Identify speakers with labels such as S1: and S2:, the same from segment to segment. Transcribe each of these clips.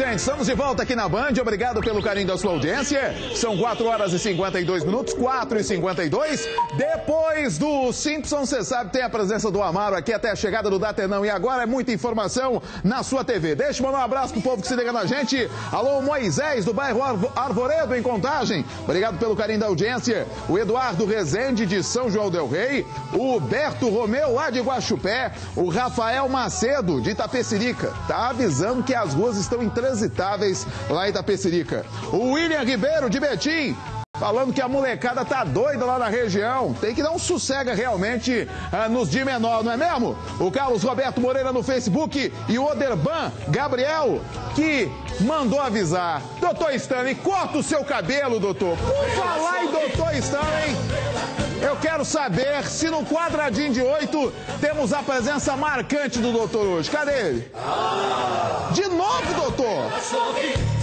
S1: gente, estamos de volta aqui na Band, obrigado pelo carinho da sua audiência. São 4 horas e 52 minutos, 4h52. Depois do Simpsons, você sabe, tem a presença do Amaro aqui até a chegada do Datenão. E agora é muita informação na sua TV. Deixa eu mandar um abraço pro povo que se liga na gente. Alô, Moisés, do bairro Arvoredo, em Contagem. Obrigado pelo carinho da audiência. O Eduardo Rezende, de São João del Rei. O Berto Romeu, lá de Guaxupé. O Rafael Macedo, de Itapecerica. Tá avisando que as ruas estão intransitáveis lá em Itapecerica. O William Ribeiro, de Betim, falando que a molecada tá doida lá na região. Tem que dar um sossega realmente nos de menor, não é mesmo? O Carlos Roberto Moreira no Facebook e o Oderban Gabriel, que mandou avisar. Doutor Stanley, corta o seu cabelo, doutor. Por falar em doutor Stanley, eu quero saber se no quadradinho de 8 temos a presença marcante do doutor hoje. Cadê ele? De novo, doutor?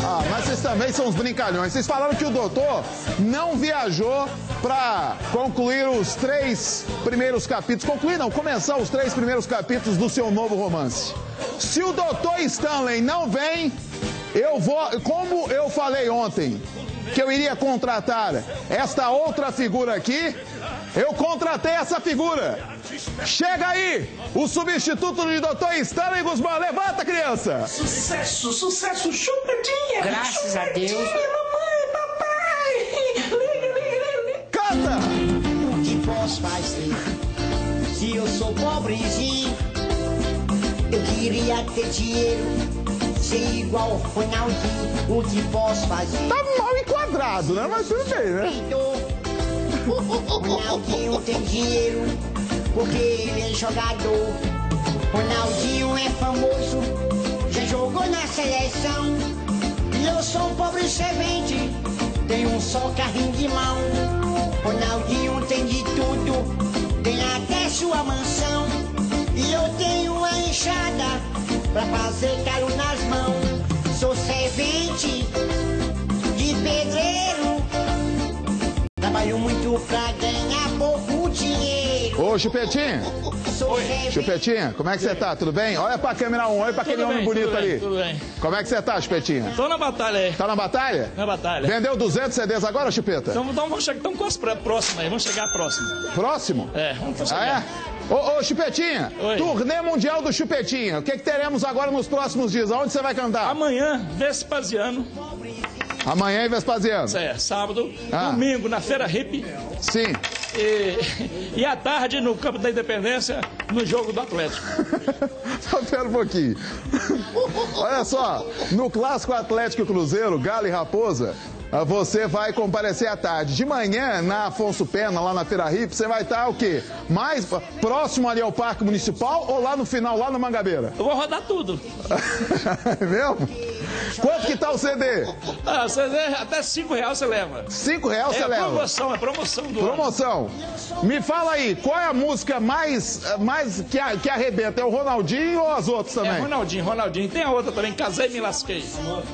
S1: Ah, mas vocês também são uns brincalhões. Vocês falaram que o doutor não viajou para concluir os 3 primeiros capítulos. Concluir não, começar os 3 primeiros capítulos do seu novo romance. Se o doutor Stanley não vem, eu vou, como eu falei ontem, que eu iria contratar esta outra figura aqui, eu contratei essa figura. Chega aí, o substituto de Dr. Stanley Guzmán. Levanta, criança.
S2: Sucesso, sucesso, chupetinha.
S3: Graças a Deus.
S2: Mamãe, papai.
S1: Canta.
S3: O que posso fazer? Se eu sou pobrezinho, eu queria ter dinheiro, ser igual ao Ronaldinho. O que posso fazer?
S1: Tá mal enquadrado, né? Mas tudo bem, né?
S3: Ronaldinho tem dinheiro, porque ele é jogador. Ronaldinho é famoso, já jogou na seleção. E eu sou um pobre servente, tenho um só carrinho de mão. Ronaldinho tem de tudo, tem até sua mansão. E eu tenho uma enxada pra fazer calo nas mãos. Sou servente de pedreiro, trabalho muito pra ganhar pouco dinheiro.
S1: Ô, Chupetinha.
S3: Oi.
S1: Chupetinha, como é que você tá? Tudo bem? Olha pra câmera 1, olha pra aquele homem bonito ali.
S4: Tudo bem.
S1: Como é que você tá, Chupetinha?
S4: Tô na batalha aí.
S1: Tá na batalha?
S4: Na batalha.
S1: Vendeu 200 CDs agora, Chupeta?
S4: Então vamos chegar quase próximo aí. Vamos chegar próximo.
S1: Próximo?
S4: É, vamos
S1: Ah,
S4: chegar.
S1: é? Ô, Chupetinha,
S4: Oi.
S1: turnê mundial do Chupetinha. O que teremos agora nos próximos dias? Aonde você vai cantar?
S4: Amanhã, Vespasiano.
S1: Amanhã em Vespasiano.
S4: É, sábado.
S1: Ah.
S4: Domingo, na Feira Hip.
S1: Sim.
S4: E à tarde, no Campo da Independência, no jogo do Atlético.
S1: Só pera um pouquinho. Olha só, no Clássico Atlético Cruzeiro, Galo e Raposa, você vai comparecer à tarde. De manhã, na Afonso Pena, lá na Feira Hip, você vai estar o quê? Mais próximo ali ao Parque Municipal ou lá no final, lá no Mangabeira?
S4: Eu vou rodar tudo.
S1: É mesmo? Quanto que tá o CD?
S4: Ah, CD, até R$5 você leva.
S1: R$5 você leva?
S4: É promoção do
S1: Promoção. Me fala aí, qual é a música mais que arrebenta? É o Ronaldinho ou as outras também?
S4: É Ronaldinho. Tem a outra também, Casei e Me Lasquei.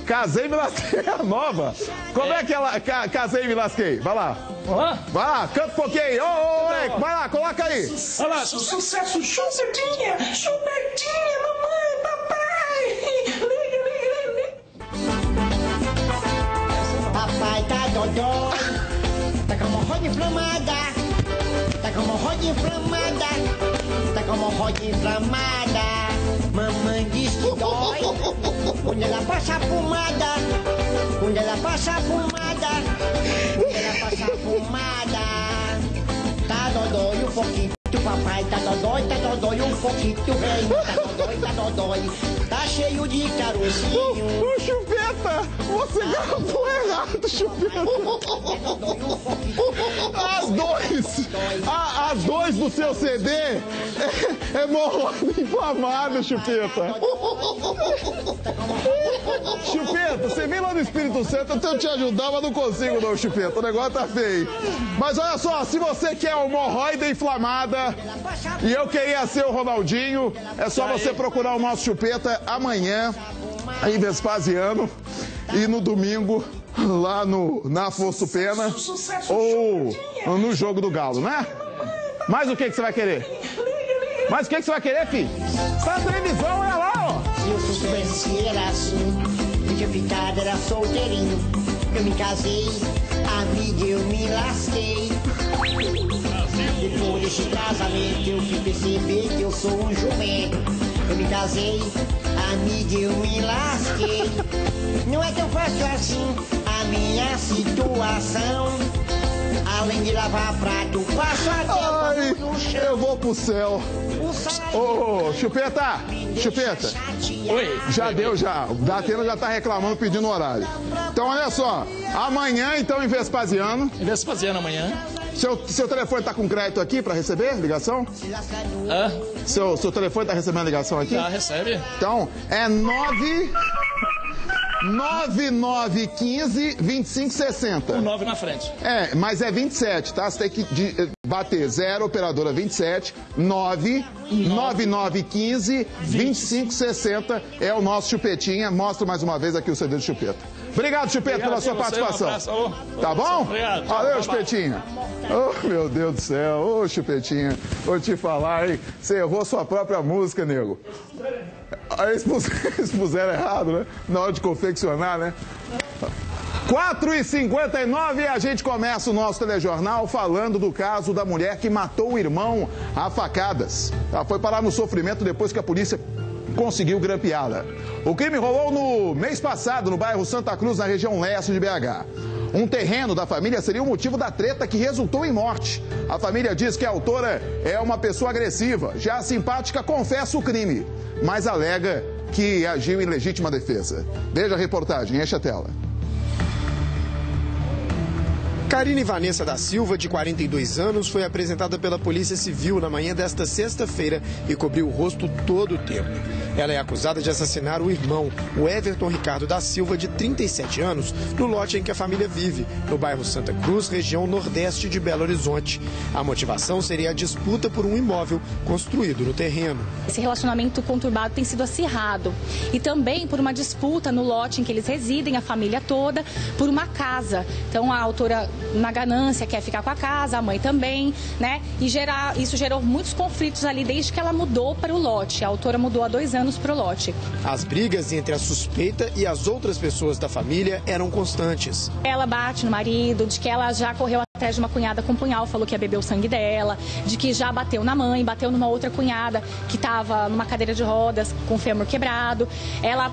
S1: Casei e Me Lasquei, é a nova. Como é que ela... Casei e Me Lasquei? Vai lá.
S4: Vamos lá?
S1: Vai lá, canta um pouquinho aí. Ô, vai lá, coloca aí.
S4: Olha lá.
S2: Sucesso, chupetinha. Chupetinha, mamãe, papai.
S3: Papai tá dodói, tá com a hemorroida inflamada, tá com a hemorroida inflamada, tá com a hemorroida inflamada. Mamãe diz que dói, quando ela passa a pomada, quando ela passa a pomada, quando ela passa a pomada. Tá dodói um pouquinho, papai tá dodói um pouquinho, velho, tá dodói, tá cheio de carocinho.
S1: Ô, Chupeta, você cantou errado, Chupeta. As dois do seu CD é hemorroida inflamada, Chupeta. Chupeta, você vem lá no Espírito Santo, eu tento te ajudar, mas não consigo não, Chupeta. O negócio tá feio. Mas olha só, se você quer hemorroida inflamada e eu queria ser o Ronaldinho, é só você procurar o nosso Chupeta amanhã em Vespasiano e no domingo lá na Afonso Pena ou no jogo do Galo, né? Mas o que você vai querer? Mas o que você vai querer, filho? Tá na televisão, olha lá, ó.
S3: Se eu soubesse era assim, tinha ficado, era solteirinho. Eu me casei, amiga, eu me lasquei. Depois desse casamento eu fui perceber que eu sou um jumento. Eu me casei, amiga, eu me lasquei. Não é que eu faço assim a minha situação. Além de lavar prato, passo até no chão.
S1: Eu vou pro céu. Ô, Chupeta! Chupeta!
S4: Oi.
S1: Já deu, já. O Datena já tá reclamando, pedindo horário. Então, olha só. Amanhã, então, em Vespasiano.
S4: Em Vespasiano amanhã.
S1: Seu telefone tá com crédito aqui pra receber ligação?
S4: Hã?
S1: Seu telefone tá recebendo ligação aqui?
S4: Já recebe.
S1: Então, é 9915-2560.
S4: Um 9 na frente.
S1: É, mas é 27, tá? Você tem que bater 0, operadora 27, 9915-2560 é o nosso Chupetinha. Mostra mais uma vez aqui o CD do Chupeta. Obrigado, Chupeta, pela sua participação.
S4: Um abraço.
S1: Tá bom?
S4: Obrigado.
S1: Valeu, Chupetinha. Oh, meu Deus do céu. Ô, Chupetinha. Vou te falar, hein? Você errou sua própria música, nego. Aí expuseram errado, né? Na hora de confeccionar, né? 4h59 e a gente começa o nosso telejornal falando do caso da mulher que matou o irmão a facadas. Ela foi parar no sofrimento depois que a polícia conseguiu grampeá-la. O crime rolou no mês passado no bairro Santa Cruz, na região leste de BH. Um terreno da família seria o motivo da treta que resultou em morte. A família diz que a autora é uma pessoa agressiva. Já a simpática confessa o crime, mas alega que agiu em legítima defesa. Veja a reportagem, enche a tela.
S5: Karine Vanessa da Silva, de 42 anos, foi apresentada pela Polícia Civil na manhã desta sexta-feira e cobriu o rosto todo o tempo. Ela é acusada de assassinar o irmão, o Everton Ricardo da Silva, de 37 anos, no lote em que a família vive, no bairro Santa Cruz, região nordeste de Belo Horizonte. A motivação seria a disputa por um imóvel construído no terreno.
S6: Esse relacionamento conturbado tem sido acirrado e também por uma disputa no lote em que eles residem, a família toda, por uma casa. Então a autora, na ganância, quer ficar com a casa, a mãe também, né? E isso gerou muitos conflitos ali desde que ela mudou para o lote. A autora mudou há 2 anos para o lote.
S5: As brigas entre a suspeita e as outras pessoas da família eram constantes.
S6: Ela bate no marido, de que ela já correu atrás de uma cunhada com punhal, falou que ia beber o sangue dela, de que já bateu na mãe, bateu numa outra cunhada que estava numa cadeira de rodas com o fêmur quebrado. Ela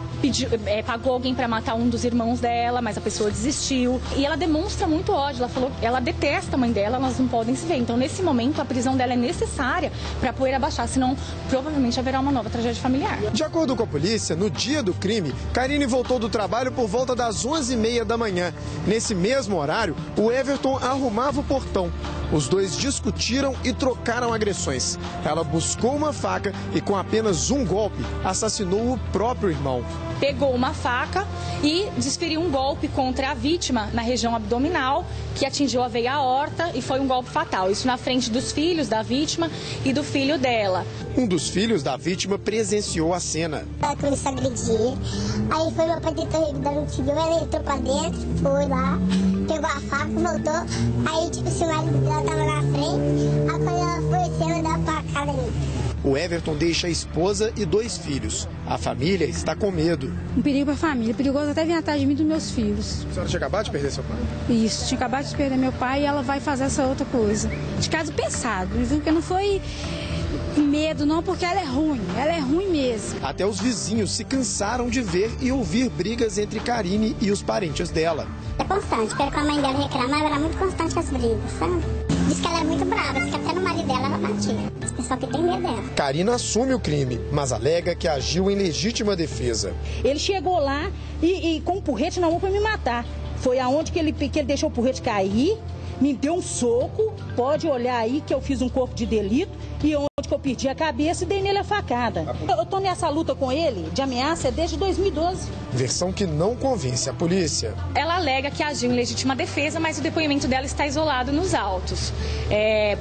S6: pagou alguém para matar um dos irmãos dela, mas a pessoa desistiu. E ela demonstra muito ódio. Ela falou que ela detesta a mãe dela, elas não podem se ver. Então, nesse momento, a prisão dela é necessária para a poeira baixar, senão provavelmente haverá uma nova tragédia familiar.
S5: De acordo com a polícia, no dia do crime, Karine voltou do trabalho por volta das 11h30 da manhã. Nesse mesmo horário, o Everton arrumava o portão. Os dois discutiram e trocaram agressões. Ela buscou uma faca e, com apenas um golpe, assassinou o próprio irmão.
S6: Pegou uma faca e desferiu um golpe contra a vítima na região abdominal, que atingiu a veia aorta e foi um golpe fatal. Isso na frente dos filhos da vítima e do filho dela.
S5: Um dos filhos da vítima presenciou a cena.
S7: Ela começou a agredir, aí foi meu pai tentou dar um tiro, ela entrou pra dentro, foi lá, pegou a faca, voltou, aí tipo, o marido dela tava na frente, aí quando ela foi, ela deu uma facada nele.
S5: O Everton deixa a esposa e 2 filhos. A família está com medo.
S8: Um perigo para a família, perigoso até vir atrás de mim e dos meus filhos.
S5: A senhora tinha acabado de perder seu pai?
S8: Isso, tinha acabado de perder meu pai e ela vai fazer essa outra coisa. De caso pensado, viu? Porque não foi com medo não, porque ela é ruim mesmo.
S5: Até os vizinhos se cansaram de ver e ouvir brigas entre Karine e os parentes dela.
S7: É constante, pelo que a mãe dela reclamava, era muito constante as brigas, sabe? Diz que ela é muito brava, diz que até no marido dela ela batia. Só que tem medo dela.
S5: Karina assume o crime, mas alega que agiu em legítima defesa.
S9: Ele chegou lá e com um porrete na mão para me matar. Foi aonde que ele deixou o porrete cair, me deu um soco, pode olhar aí que eu fiz um corpo de delito e onde que eu perdi a cabeça e dei nele a facada. Eu tô nessa luta com ele de ameaça desde 2012.
S5: Versão que não convence a polícia.
S6: Ela alega que agiu em legítima defesa, mas o depoimento dela está isolado nos autos.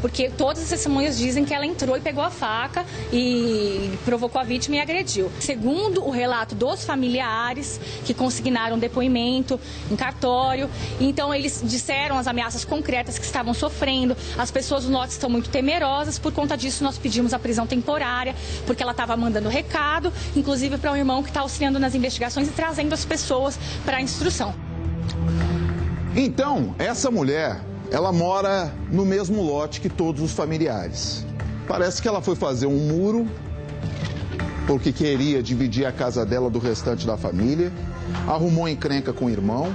S6: Porque todas as testemunhas dizem que ela entrou e pegou a faca e provocou a vítima e agrediu. Segundo o relato dos familiares, que consignaram depoimento em cartório, então eles disseram as ameaças concretas que estavam sofrendo. As pessoas do lote estão muito temerosas, por conta disso nós pedimos a prisão temporária, porque ela estava mandando recado, inclusive para um irmão que está auxiliando nas investigações e trazendo as pessoas para a instrução.
S1: Então, essa mulher, ela mora no mesmo lote que todos os familiares. Parece que ela foi fazer um muro, porque queria dividir a casa dela do restante da família, arrumou encrenca com o irmão.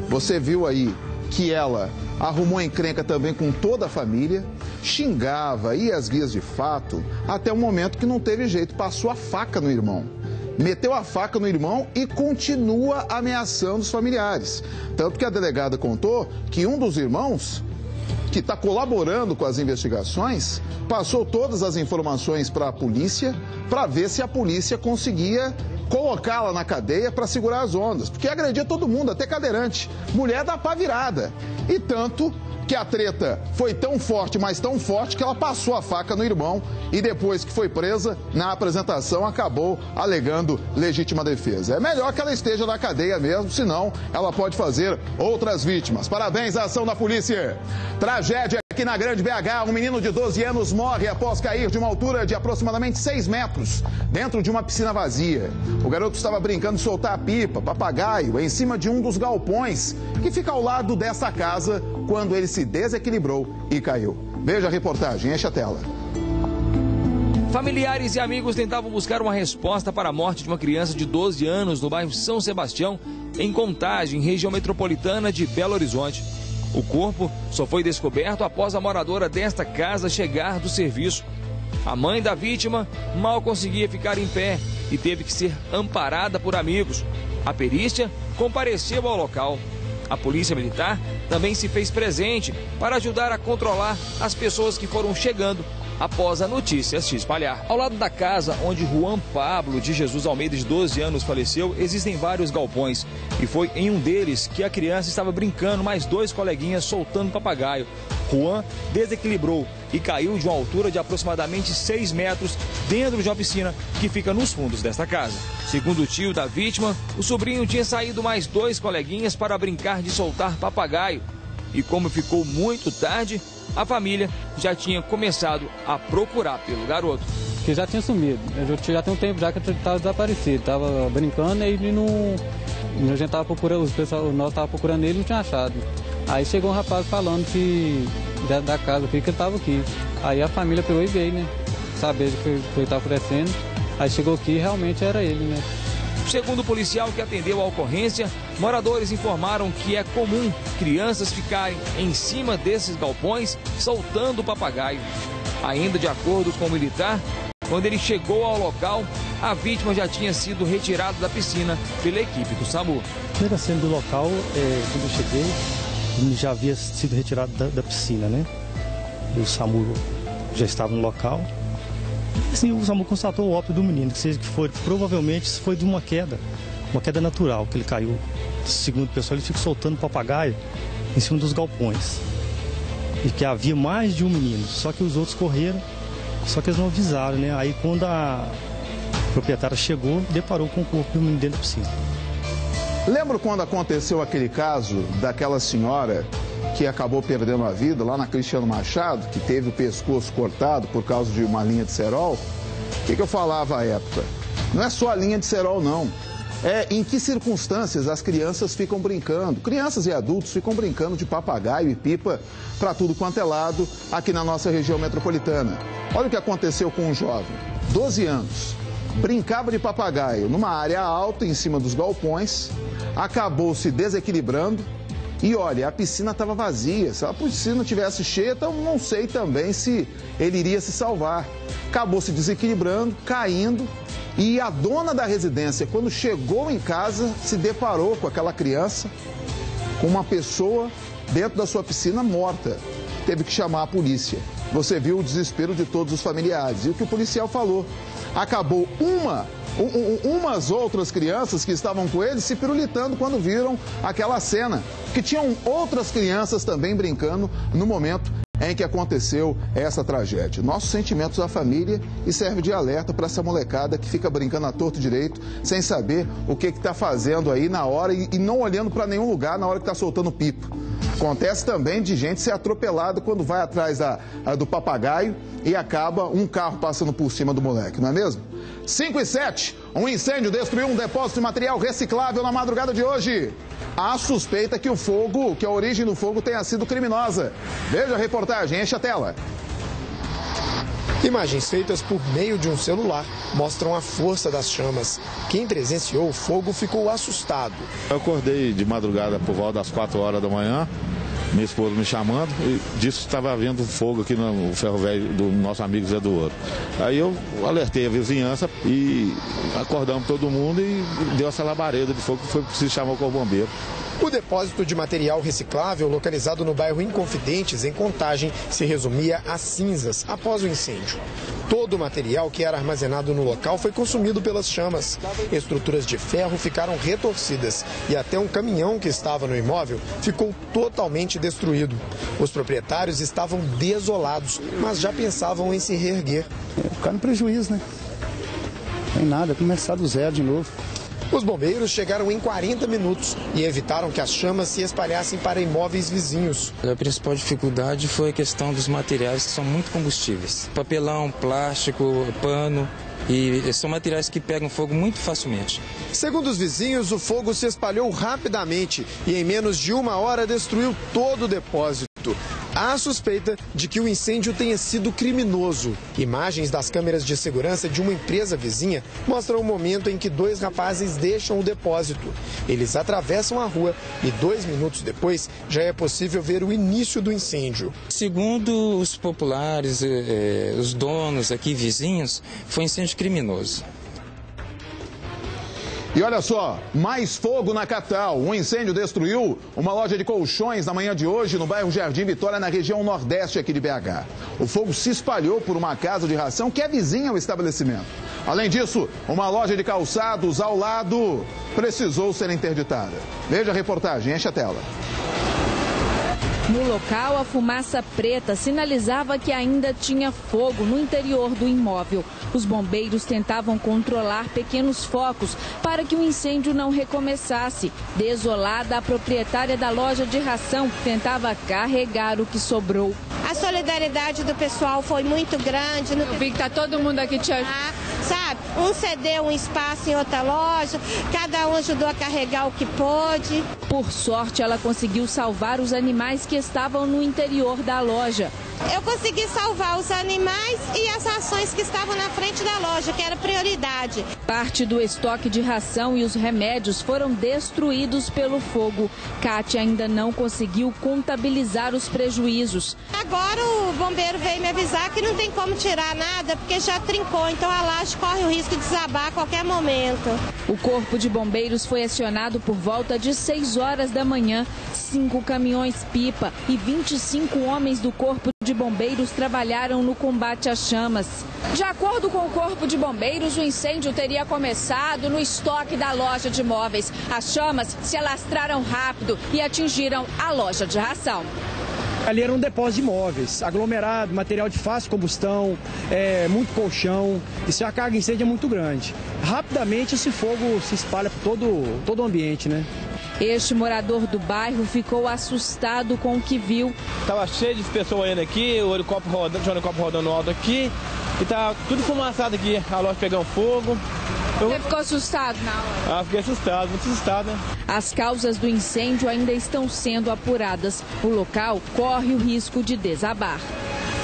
S1: Você viu aí que ela arrumou encrenca também com toda a família, xingava, ia às vias de fato, até o momento que não teve jeito, passou a faca no irmão. Meteu a faca no irmão e continua ameaçando os familiares. Tanto que a delegada contou que um dos irmãos, que está colaborando com as investigações, passou todas as informações para a polícia, para ver se a polícia conseguia colocá-la na cadeia para segurar as ondas. Porque agredia todo mundo, até cadeirante. Mulher dá pá virada. E tanto que a treta foi tão forte, mas tão forte, que ela passou a faca no irmão e depois que foi presa, na apresentação, acabou alegando legítima defesa. É melhor que ela esteja na cadeia mesmo, senão ela pode fazer outras vítimas. Parabéns à ação da polícia. Tragédia aqui na Grande BH. Um menino de 12 anos morre após cair de uma altura de aproximadamente 6 metros dentro de uma piscina vazia. O garoto estava brincando de soltar a pipa, papagaio, em cima de um dos galpões que fica ao lado dessa casa quando ele se desequilibrou e caiu. Veja a reportagem, enche a tela.
S10: Familiares e amigos tentavam buscar uma resposta para a morte de uma criança de 12 anos no bairro São Sebastião, em Contagem, região metropolitana de Belo Horizonte. O corpo só foi descoberto após a moradora desta casa chegar do serviço. A mãe da vítima mal conseguia ficar em pé e teve que ser amparada por amigos. A perícia compareceu ao local. A Polícia Militar também se fez presente para ajudar a controlar as pessoas que foram chegando após a notícia se espalhar. Ao lado da casa onde Juan Pablo de Jesus Almeida, de 12 anos, faleceu, existem vários galpões. E foi em um deles que a criança estava brincando, mais 2 coleguinhas soltando papagaio. Juan desequilibrou e caiu de uma altura de aproximadamente 6 metros dentro de uma piscina que fica nos fundos desta casa. Segundo o tio da vítima, o sobrinho tinha saído mais 2 coleguinhas para brincar de soltar papagaio. E como ficou muito tarde, a família já tinha começado a procurar pelo garoto.
S11: Que já tinha sumido, já tem um tempo já que ele estava desaparecido, estava brincando e ele não... A gente estava procurando, nós estávamos procurando ele e não tinha achado. Aí chegou um rapaz falando que da casa que ele estava aqui. Aí a família pegou e veio, né? Saber o que estava acontecendo. Aí chegou aqui e realmente era ele, né?
S10: Segundo o policial que atendeu a ocorrência, moradores informaram que é comum crianças ficarem em cima desses galpões soltando papagaio. Ainda de acordo com o militar, quando ele chegou ao local, a vítima já tinha sido retirada da piscina pela equipe do SAMU.
S12: Primeira cena do local, quando eu cheguei, ele já havia sido retirado da piscina, né? E o SAMU já estava no local. Assim, o SAMU constatou o óbito do menino, provavelmente foi de uma queda natural, que ele caiu. Segundo o pessoal, ele fica soltando papagaio em cima dos galpões. E que havia mais de um menino, só que os outros correram, só que eles não avisaram, né? Aí quando a proprietária chegou, deparou com o corpo do menino dentro da piscina.
S1: Lembra quando aconteceu aquele caso daquela senhora que acabou perdendo a vida lá na Cristiano Machado, que teve o pescoço cortado por causa de uma linha de cerol? O que eu falava à época? Não é só a linha de cerol, não. É em que circunstâncias as crianças ficam brincando. Crianças e adultos ficam brincando de papagaio e pipa para tudo quanto é lado aqui na nossa região metropolitana. Olha o que aconteceu com um jovem, 12 anos. Brincava de papagaio numa área alta em cima dos galpões, acabou se desequilibrando e olha, a piscina estava vazia. Se a piscina tivesse cheia, então não sei também se ele iria se salvar. Acabou se desequilibrando, caindo e a dona da residência, quando chegou em casa, se deparou com aquela criança, com uma pessoa dentro da sua piscina morta. Teve que chamar a polícia. Você viu o desespero de todos os familiares. E o que o policial falou? Acabou umas outras crianças que estavam com ele se pirulitando quando viram aquela cena. Que tinham outras crianças também brincando no momento em que aconteceu essa tragédia. Nossos sentimentos à família e serve de alerta para essa molecada que fica brincando à torto direito, sem saber o que está fazendo aí na hora e não olhando para nenhum lugar na hora que está soltando pipa. Acontece também de gente ser atropelada quando vai atrás do papagaio e acaba um carro passando por cima do moleque, não é mesmo? 5 e 7, um incêndio destruiu um depósito de material reciclável na madrugada de hoje. Há suspeita que a origem do fogo tenha sido criminosa. Veja a reportagem, enche a tela.
S5: Imagens feitas por meio de um celular mostram a força das chamas. Quem presenciou o fogo ficou assustado.
S13: Eu acordei de madrugada por volta das 4 horas da manhã, minha esposa me chamando e disse que estava havendo fogo aqui no ferro velho do nosso amigo Zé do Ouro. Aí eu alertei a vizinhança e acordamos todo mundo e deu essa labareda de fogo que foi preciso chamar o corpo bombeiro.
S5: O depósito de material reciclável, localizado no bairro Inconfidentes, em Contagem, se resumia a cinzas após o incêndio. Todo o material que era armazenado no local foi consumido pelas chamas. Estruturas de ferro ficaram retorcidas e até um caminhão que estava no imóvel ficou totalmente destruído. Os proprietários estavam desolados, mas já pensavam em se reerguer.
S12: Ficar no prejuízo, né? Não tem nada, começar do zero de novo.
S5: Os bombeiros chegaram em 40 minutos e evitaram que as chamas se espalhassem para imóveis vizinhos.
S14: A principal dificuldade foi a questão dos materiais que são muito combustíveis. Papelão, plástico, pano. E são materiais que pegam fogo muito facilmente.
S5: Segundo os vizinhos, o fogo se espalhou rapidamente e em menos de 1 hora destruiu todo o depósito. Há suspeita de que o incêndio tenha sido criminoso. Imagens das câmeras de segurança de uma empresa vizinha mostram o momento em que 2 rapazes deixam o depósito. Eles atravessam a rua e 2 minutos depois já é possível ver o início do incêndio.
S14: Segundo os populares, os donos aqui vizinhos, foi incêndio criminoso.
S1: E olha só, mais fogo na capital. Um incêndio destruiu uma loja de colchões na manhã de hoje no bairro Jardim Vitória, na região nordeste aqui de BH. O fogo se espalhou por uma casa de ração que é vizinha ao estabelecimento. Além disso, uma loja de calçados ao lado precisou ser interditada. Veja a reportagem, enche a tela.
S15: No local, a fumaça preta sinalizava que ainda tinha fogo no interior do imóvel. Os bombeiros tentavam controlar pequenos focos para que o incêndio não recomeçasse. Desolada, a proprietária da loja de ração tentava carregar o que sobrou.
S16: A solidariedade do pessoal foi muito grande.
S15: Eu vi que tá todo mundo aqui te ajudando.
S16: Sabe, um cedeu um espaço em outra loja, cada um ajudou a carregar o que pôde.
S15: Por sorte, ela conseguiu salvar os animais que estavam no interior da loja.
S16: Eu consegui salvar os animais e as rações que estavam na frente da loja, que era prioridade.
S15: Parte do estoque de ração e os remédios foram destruídos pelo fogo. Kátia ainda não conseguiu contabilizar os prejuízos.
S16: Agora o bombeiro veio me avisar que não tem como tirar nada, porque já trincou, então a laje corre o risco de desabar a qualquer momento.
S15: O corpo de bombeiros foi acionado por volta de 6 horas da manhã. 5 caminhões-pipa e 25 homens do corpo de bombeiros trabalharam no combate às chamas. De acordo com o corpo de bombeiros, o incêndio teria começado no estoque da loja de móveis. As chamas se alastraram rápido e atingiram a loja de ração.
S17: Ali era um depósito de móveis, aglomerado, material de fácil combustão, muito colchão. Isso é a carga de incêndio é muito grande. Rapidamente esse fogo se espalha por todo o ambiente, né?
S15: Este morador do bairro ficou assustado com o que viu.
S18: Tava cheio de pessoas indo aqui, o helicóptero rodando alto aqui, e tá tudo fumaçado aqui, a loja pegando fogo.
S15: Você ficou assustado na hora?
S18: Fiquei assustado, muito assustado, né?
S15: As causas do incêndio ainda estão sendo apuradas. O local corre o risco de desabar.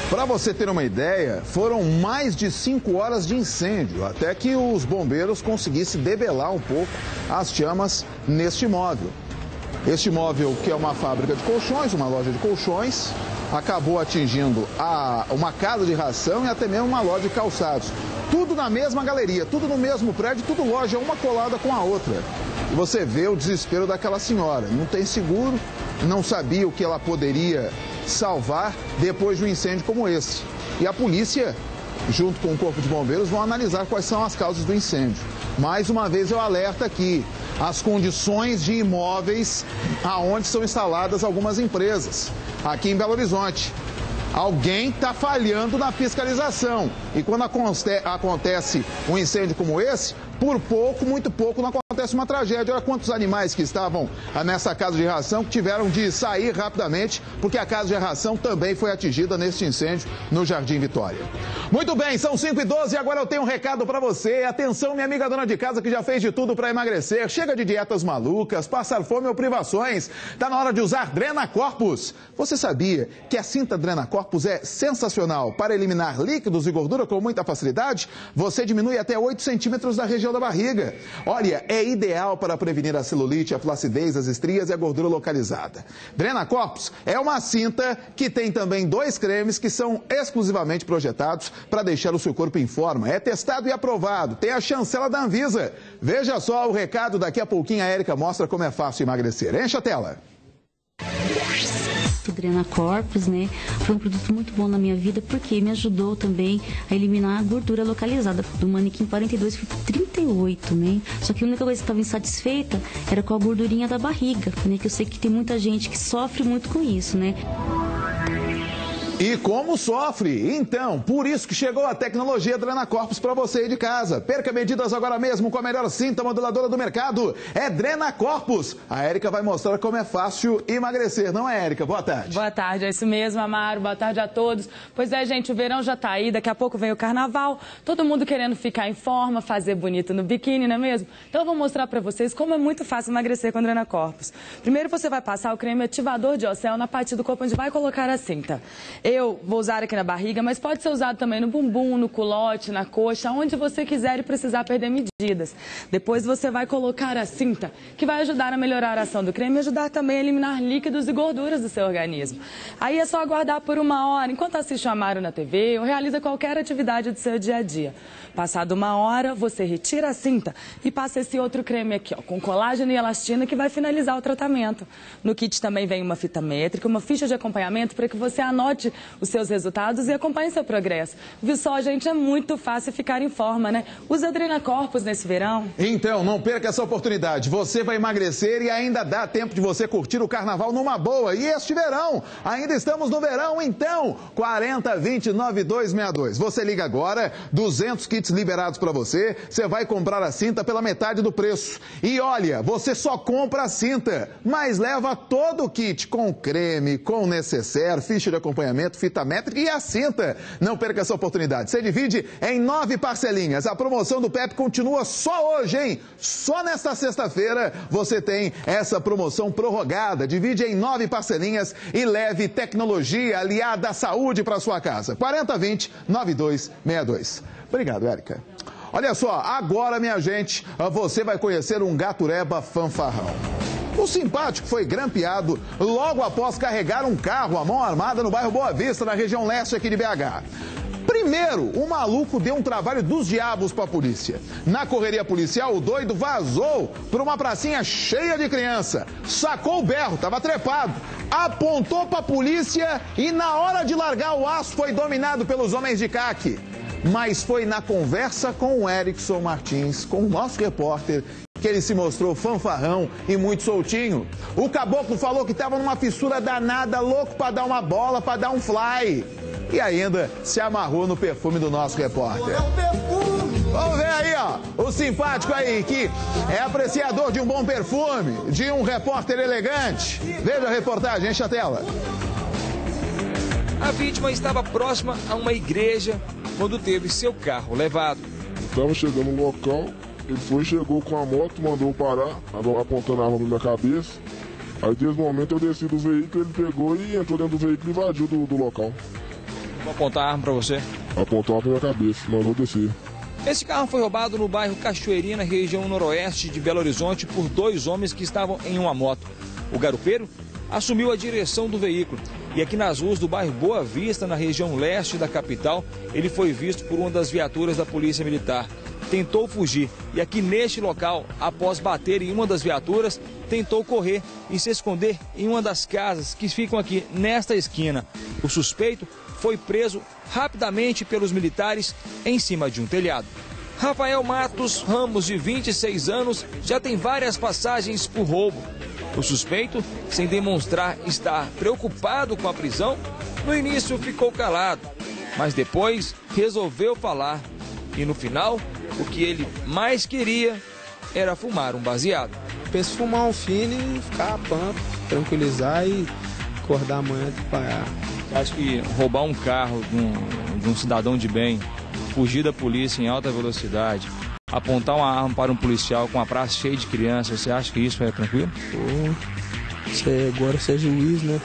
S1: Para você ter uma ideia, foram mais de 5 horas de incêndio, até que os bombeiros conseguissem debelar um pouco as chamas neste imóvel. Este imóvel, que é uma fábrica de colchões, uma loja de colchões, acabou atingindo uma casa de ração e até mesmo uma loja de calçados. Tudo na mesma galeria, tudo no mesmo prédio, tudo loja, uma colada com a outra. E você vê o desespero daquela senhora. Não tem seguro, não sabia o que ela poderia salvar depois de um incêndio como esse. E a polícia, junto com o Corpo de Bombeiros, vão analisar quais são as causas do incêndio. Mais uma vez eu alerto aqui, as condições de imóveis aonde são instaladas algumas empresas, aqui em Belo Horizonte. Alguém está falhando na fiscalização. E quando acontece um incêndio como esse, por pouco, muito pouco, não acontece uma tragédia. Olha quantos animais que estavam nessa casa de ração que tiveram de sair rapidamente, porque a casa de ração também foi atingida neste incêndio no Jardim Vitória. Muito bem, são 5h12 e agora eu tenho um recado para você. Atenção, minha amiga dona de casa que já fez de tudo para emagrecer. Chega de dietas malucas, passar fome ou privações. Está na hora de usar Drena Corpus. Você sabia que a cinta Drena Corpus é sensacional para eliminar líquidos e gordura com muita facilidade? Você diminui até 8 centímetros da região da barriga. Olha, é ideal para prevenir a celulite, a flacidez, as estrias e a gordura localizada. Drena Corpus é uma cinta que tem também 2 cremes que são exclusivamente projetados para deixar o seu corpo em forma. É testado e aprovado. Tem a chancela da Anvisa. Veja só o recado, daqui a pouquinho a Érica mostra como é fácil emagrecer. Enche a tela.
S19: O Drena Corpus, né, foi um produto muito bom na minha vida porque me ajudou também a eliminar a gordura localizada. Do manequim 42 fui 38, né? Só que a única coisa que estava insatisfeita era com a gordurinha da barriga, né? Que eu sei que tem muita gente que sofre muito com isso, né?
S1: E como sofre? Então, por isso que chegou a tecnologia Drena Corpus para você aí de casa. Perca medidas agora mesmo com a melhor cinta moduladora do mercado. É Drena Corpus. A Érica vai mostrar como é fácil emagrecer, não é, Érica? Boa tarde.
S20: Boa tarde, é isso mesmo, Amaro. Boa tarde a todos. Pois é, gente, o verão já tá aí, daqui a pouco vem o carnaval. Todo mundo querendo ficar em forma, fazer bonito no biquíni, não é mesmo? Então eu vou mostrar para vocês como é muito fácil emagrecer com a Drena Corpus. Primeiro você vai passar o creme ativador de ocel na parte do corpo onde vai colocar a cinta. Eu vou usar aqui na barriga, mas pode ser usado também no bumbum, no culote, na coxa, onde você quiser e precisar perder medidas. Depois você vai colocar a cinta, que vai ajudar a melhorar a ação do creme e ajudar também a eliminar líquidos e gorduras do seu organismo. Aí é só aguardar por 1 hora, enquanto assiste o Amaro na TV ou realiza qualquer atividade do seu dia a dia. Passado 1 hora, você retira a cinta e passa esse outro creme aqui, ó, com colágeno e elastina, que vai finalizar o tratamento. No kit também vem uma fita métrica, uma ficha de acompanhamento para que você anote os seus resultados e acompanhe seu progresso. Viu só, gente? É muito fácil ficar em forma, né? Usa a Drena Corpus nesse verão.
S1: Então, não perca essa oportunidade. Você vai emagrecer e ainda dá tempo de você curtir o carnaval numa boa. E este verão, ainda estamos no verão, então, 4020-9262. Você liga agora, 200 kits liberados para você. Você vai comprar a cinta pela metade do preço. E olha, você só compra a cinta, mas leva todo o kit com creme, com necessaire, ficha de acompanhamento, fita métrica e a cinta. Não perca essa oportunidade. Você divide em 9 parcelinhas. A promoção do PEP continua só hoje, hein? Só nesta sexta-feira você tem essa promoção prorrogada. Divide em 9 parcelinhas e leve tecnologia aliada à saúde para sua casa. 4020-9262. Obrigado, Érica. Olha só, agora, minha gente, você vai conhecer um gatureba fanfarrão. O simpático foi grampeado logo após carregar um carro à mão armada no bairro Boa Vista, na região leste aqui de BH. Primeiro, o maluco deu um trabalho dos diabos para a polícia. Na correria policial, o doido vazou para uma pracinha cheia de criança. Sacou o berro, estava trepado. Apontou para a polícia e na hora de largar o aço foi dominado pelos homens de CAC. Mas foi na conversa com o Erickson Martins, com o nosso repórter, que ele se mostrou fanfarrão e muito soltinho. O caboclo falou que estava numa fissura danada, louco para dar uma bola, para dar um fly. E ainda se amarrou no perfume do nosso repórter. Vamos ver aí, ó, o simpático aí, que é apreciador de um bom perfume, de um repórter elegante. Veja a reportagem, enche a tela.
S10: A vítima estava próxima a uma igreja quando teve seu carro levado.
S21: Estava chegando no local, ele chegou com a moto, mandou parar, apontando a arma na minha cabeça. Aí, desde o momento, eu desci do veículo, ele pegou e entrou dentro do veículo e invadiu do local.
S10: Vou apontar a arma para você?
S21: Apontou a arma na minha cabeça, mandou descer.
S10: Esse carro foi roubado no bairro Cachoeirinha, na região noroeste de Belo Horizonte, por 2 homens que estavam em uma moto. O garupeiro assumiu a direção do veículo. E aqui nas ruas do bairro Boa Vista, na região leste da capital, ele foi visto por uma das viaturas da Polícia Militar. Tentou fugir e aqui neste local, após bater em uma das viaturas, tentou correr e se esconder em uma das casas que ficam aqui nesta esquina. O suspeito foi preso rapidamente pelos militares em cima de um telhado. Rafael Matos Ramos, de 26 anos, já tem várias passagens por roubo. O suspeito, sem demonstrar estar preocupado com a prisão, no início ficou calado, mas depois resolveu falar. E no final, o que ele mais queria era fumar um baseado.
S2: Penso em fumar um fino e ficar pampa, tranquilizar e acordar amanhã de pagar.
S10: Você acha que roubar um carro de um cidadão de bem, fugir da polícia em alta velocidade, apontar uma arma para um policial com a praça cheia de crianças, você acha que isso é tranquilo?
S2: Agora você é juiz, né?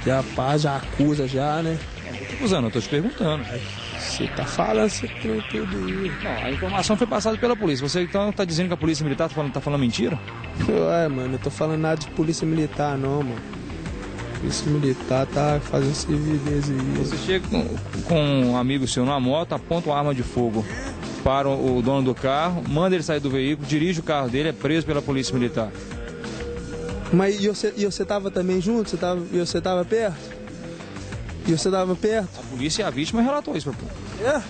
S2: Já pá, já acusa já, né?
S10: Não tô te acusando, eu tô te perguntando.
S2: Você tá falando, você tem tudo isso.
S10: Não, a informação foi passada pela polícia. Você então tá dizendo que a polícia militar tá falando mentira?
S2: Ué, mano, eu tô falando nada de polícia militar não, mano. Polícia militar tá fazendo civilidade aí.
S10: Você chega com um amigo seu numa moto, aponta uma arma de fogo para o dono do carro, manda ele sair do veículo, dirige o carro dele, é preso pela polícia militar.
S2: Mas e você tava também junto? Você tava perto? E você tava perto?
S10: A polícia e a vítima relatou isso pra público.
S2: É?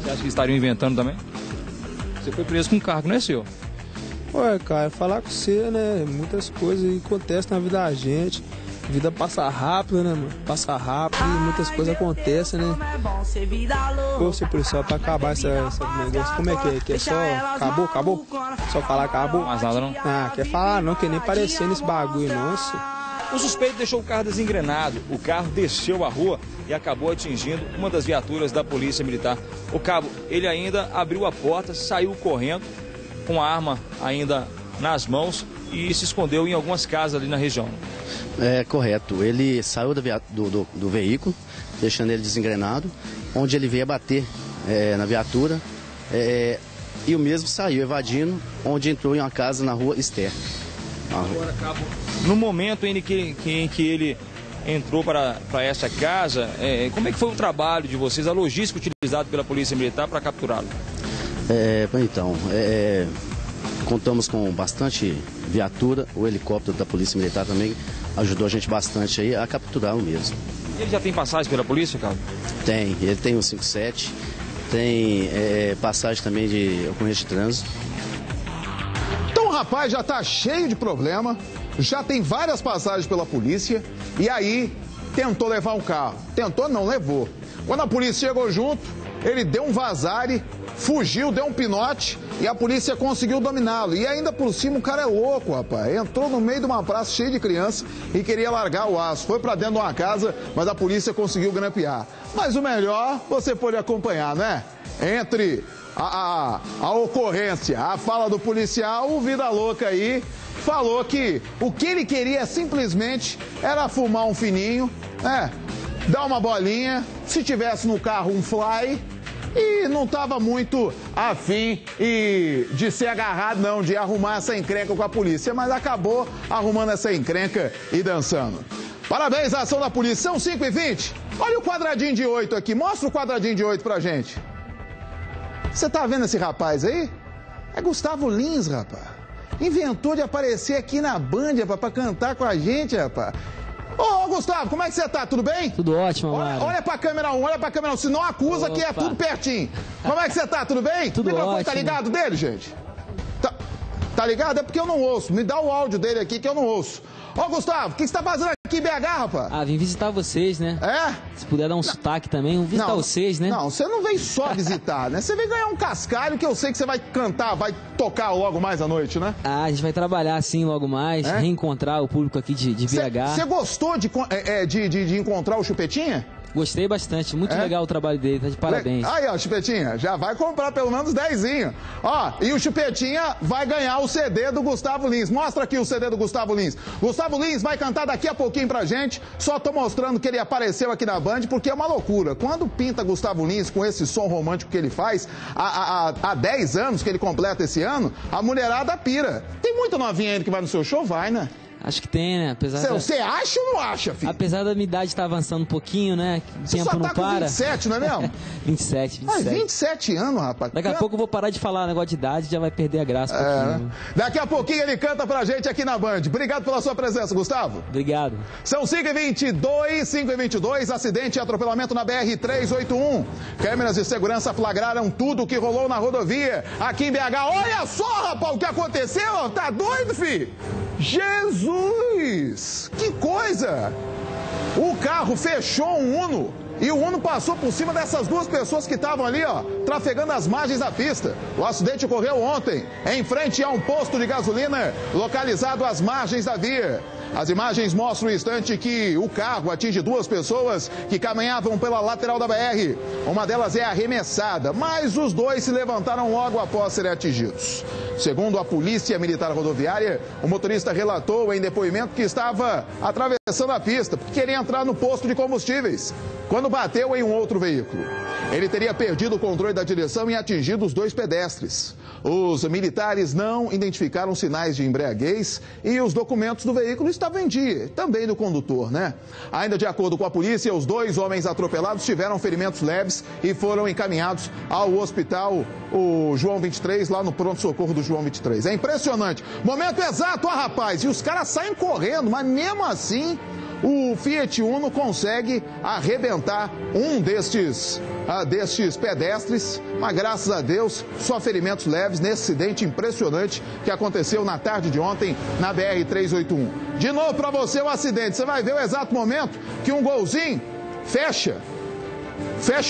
S10: Você acha que estariam inventando também? Você foi preso com um carro que não é seu.
S2: Ué, cara, falar com você, né? Muitas coisas acontecem na vida da gente. A vida passa rápido, né, mano? Passa rápido e muitas coisas acontecem, né? Pô, seu policial, pra acabar esse negócio, como é que é? Que é só... Acabou? Só falar acabou?
S10: Mais nada, não?
S2: Ah, quer falar não, quer nem parecer nesse bagulho, nossa.
S10: O suspeito deixou o carro desengrenado. O carro desceu a rua e acabou atingindo uma das viaturas da polícia militar. O cabo, ele ainda abriu a porta, saiu correndo com a arma ainda nas mãos e se escondeu em algumas casas ali na região.
S22: É correto. Ele saiu do veículo, deixando ele desengrenado, onde ele veio a bater na viatura e o mesmo saiu evadindo, onde entrou em uma casa na rua Esther.
S10: Agora, cabo, no momento em que ele entrou para essa casa, como é que foi o trabalho de vocês, a logística utilizada pela Polícia Militar para capturá-lo?
S22: Então, contamos com bastante viatura, o helicóptero da Polícia Militar também ajudou a gente bastante aí a capturá-lo mesmo.
S10: Ele já tem passagem pela polícia, Cabo?
S22: Tem, ele tem um 57, tem passagem também de ocorrência de trânsito.
S1: Então o rapaz já tá cheio de problema, já tem várias passagens pela polícia e aí tentou levar um carro. Tentou, não, levou. Quando a polícia chegou junto, ele deu um vazare, fugiu, deu um pinote e a polícia conseguiu dominá-lo. E ainda por cima o cara é louco, rapaz. Entrou no meio de uma praça cheia de criança e queria largar o aço. Foi pra dentro de uma casa, mas a polícia conseguiu grampear. Mas o melhor você pode acompanhar, né? Entre a ocorrência, a fala do policial, o Vida Louca aí falou que o que ele queria simplesmente era fumar um fininho, dar uma bolinha, se tivesse no carro um fly, e não estava muito afim de ser agarrado, não, de arrumar essa encrenca com a polícia, mas acabou arrumando essa encrenca e dançando. Parabéns à ação da polícia, são 5h20. Olha o quadradinho de 8 aqui, mostra o quadradinho de 8 pra gente. Você tá vendo esse rapaz aí? É Gustavo Lins, rapaz. Inventou de aparecer aqui na Band, rapaz, pra cantar com a gente, rapaz. Ô, Gustavo, como é que você tá? Tudo bem?
S23: Tudo ótimo, Mário.
S1: Olha pra câmera 1, olha pra câmera 1. Se não acusa que é tudo pertinho. Como é que você tá? Tudo bem?
S23: Tudo
S1: ótimo. O microfone tá ligado dele, gente? Tá ligado? É porque eu não ouço. Me dá o áudio dele aqui que eu não ouço. Ô, Gustavo, o que você tá fazendo aqui em BH, rapaz?
S23: Ah, vim visitar vocês, né?
S1: É?
S23: Se puder dar um sotaque também, vamos visitar vocês, né?
S1: Não, você não vem só visitar, né? Você vem ganhar um cascalho que eu sei que você vai cantar, vai tocar logo mais à noite, né?
S23: Ah, a gente vai trabalhar assim logo mais, reencontrar o público aqui de BH.
S1: Você gostou de encontrar o Chupetinha?
S23: Gostei bastante, muito legal o trabalho dele, tá de parabéns.
S1: Aí, ó, Chupetinha, já vai comprar pelo menos 10. Ó, e o Chupetinha vai ganhar o CD do Gustavo Lins. Mostra aqui o CD do Gustavo Lins. Gustavo Lins vai cantar daqui a pouquinho pra gente. Só tô mostrando que ele apareceu aqui na Band, porque é uma loucura. Quando pinta Gustavo Lins com esse som romântico que ele faz, há 10 anos que ele completa esse ano, a mulherada pira. Tem muita novinha ainda que vai no seu show? Vai, né?
S23: Acho que tem, né?
S1: Você acha ou não acha, filho?
S23: Apesar da minha idade estar avançando um pouquinho, né? O tempo
S1: só tá
S23: não para.
S1: Com 27, não é mesmo?
S23: 27.
S1: 27 anos, rapaz.
S23: Daqui a pouco eu vou parar de falar negócio de idade, já vai perder a graça.
S1: Daqui a pouquinho ele canta pra gente aqui na Band. Obrigado pela sua presença, Gustavo.
S23: Obrigado.
S1: São 5h22, acidente e atropelamento na BR-381. Câmeras de segurança flagraram tudo o que rolou na rodovia aqui em BH. Olha só, rapaz, o que aconteceu? Tá doido, filho? Jesus! Que coisa! O carro fechou um Uno e o Uno passou por cima dessas duas pessoas que estavam ali, ó, trafegando as margens da pista. O acidente ocorreu ontem, em frente a um posto de gasolina localizado às margens da via. As imagens mostram o instante que o carro atinge duas pessoas que caminhavam pela lateral da BR. Uma delas é arremessada, mas os dois se levantaram logo após serem atingidos. Segundo a Polícia Militar Rodoviária, o motorista relatou em depoimento que estava atravessando a pista porque queria entrar no posto de combustíveis, quando bateu em um outro veículo. Ele teria perdido o controle da direção e atingido os dois pedestres. Os militares não identificaram sinais de embriaguez e os documentos do veículo estavam em dia, também do condutor, né? Ainda de acordo com a polícia, os dois homens atropelados tiveram ferimentos leves e foram encaminhados ao hospital o João 23, lá no pronto-socorro do João 23. É impressionante. Momento exato, ó, rapaz, e os caras saem correndo, mas mesmo assim o Fiat Uno consegue arrebentar um destes pedestres, mas graças a Deus, só ferimentos leves nesse acidente impressionante que aconteceu na tarde de ontem na BR-381. De novo para você o acidente, você vai ver o exato momento que um golzinho fecha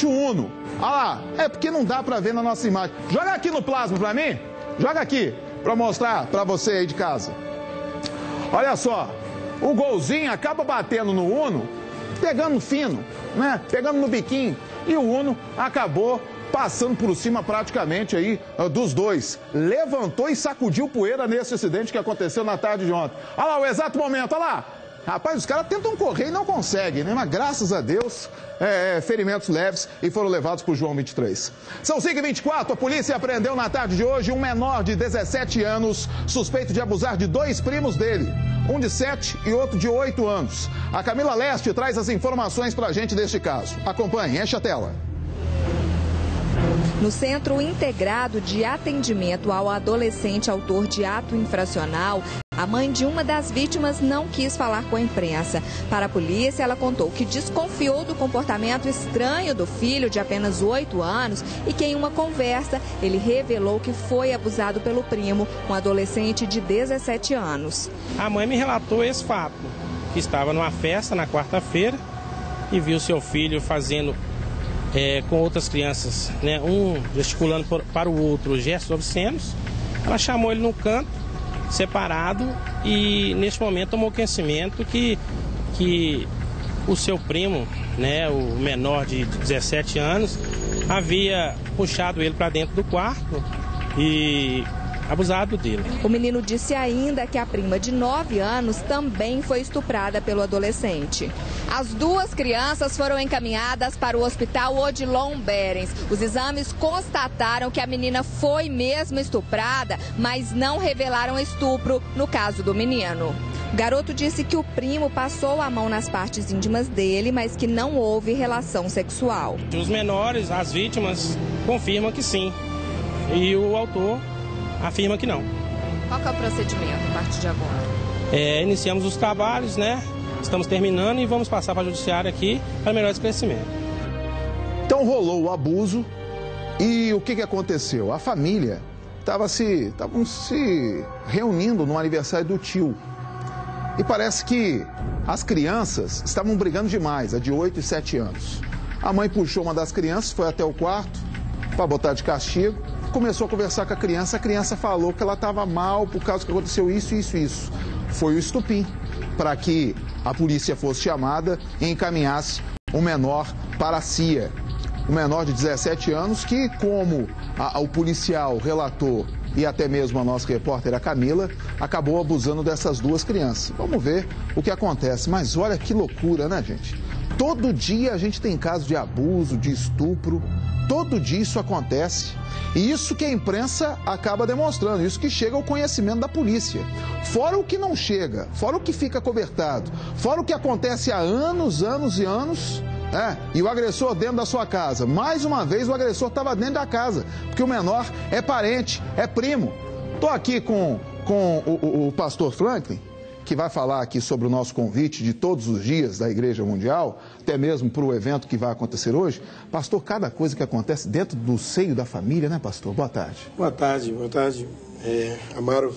S1: o Uno. Olha lá, é porque não dá para ver na nossa imagem. Joga aqui no plasma para mim, joga aqui para mostrar para você aí de casa. Olha só. O golzinho acaba batendo no Uno, pegando fino, né? Pegando no biquinho. E o Uno acabou passando por cima praticamente aí dos dois. Levantou e sacudiu poeira nesse acidente que aconteceu na tarde de ontem. Olha lá o exato momento, olha lá. Rapaz, os caras tentam correr e não conseguem, né? Mas graças a Deus, ferimentos leves e foram levados para o João 23. São 5h24, a polícia apreendeu na tarde de hoje um menor de 17 anos, suspeito de abusar de dois primos dele. Um de 7 e outro de 8 anos. A Camila Leste traz as informações para a gente deste caso. Acompanhe, enche a tela.
S3: No Centro Integrado de Atendimento ao Adolescente Autor de Ato Infracional, a mãe de uma das vítimas não quis falar com a imprensa. Para a polícia, ela contou que desconfiou do comportamento estranho do filho de apenas 8 anos e que em uma conversa ele revelou que foi abusado pelo primo, um adolescente de 17 anos.
S4: A mãe me relatou esse fato, que estava numa festa na quarta-feira e viu seu filho fazendo com outras crianças, né, um gesticulando para o outro gestos obscenos. Ela chamou ele no canto, separado, e neste momento tomou conhecimento que o seu primo, né, o menor de 17 anos, havia puxado ele para dentro do quarto e abusado dele.
S3: O menino disse ainda que a prima de 9 anos também foi estuprada pelo adolescente. As duas crianças foram encaminhadas para o hospital Odilon Berens. Os exames constataram que a menina foi mesmo estuprada, mas não revelaram estupro no caso do menino. O garoto disse que o primo passou a mão nas partes íntimas dele, mas que não houve relação sexual.
S4: Os menores, as vítimas, confirmam que sim. E o autor afirma que não.
S3: Qual que é o procedimento a partir de agora?
S4: Iniciamos os trabalhos, né? Estamos terminando e vamos passar para o judiciário aqui para melhor esclarecimento.
S1: Então rolou o abuso e o que aconteceu? A família estavam se reunindo no aniversário do tio. E parece que as crianças estavam brigando demais, a de 8 e 7 anos. A mãe puxou uma das crianças, foi até o quarto para botar de castigo. Começou a conversar com a criança falou que ela estava mal por causa que aconteceu isso. Foi o estupim para que a polícia fosse chamada e encaminhasse o menor para a CIA. O menor de 17 anos que, como o policial relatou e até mesmo a nossa repórter, a Camila, acabou abusando dessas duas crianças. Vamos ver o que acontece. Mas olha que loucura, né, gente? Todo dia a gente tem caso de abuso, de estupro, todo dia isso acontece. E isso que a imprensa acaba demonstrando, isso que chega ao conhecimento da polícia. Fora o que não chega, fora o que fica cobertado, fora o que acontece há anos e anos, e o agressor dentro da sua casa. Mais uma vez o agressor estava dentro da casa, porque o menor é parente, é primo. Estou aqui com o pastor Franklin, que vai falar aqui sobre o nosso convite de todos os dias da Igreja Mundial, até mesmo para o evento que vai acontecer hoje. Pastor, cada coisa que acontece dentro do seio da família, né, pastor? Boa tarde.
S7: Boa tarde, boa tarde. Amaro,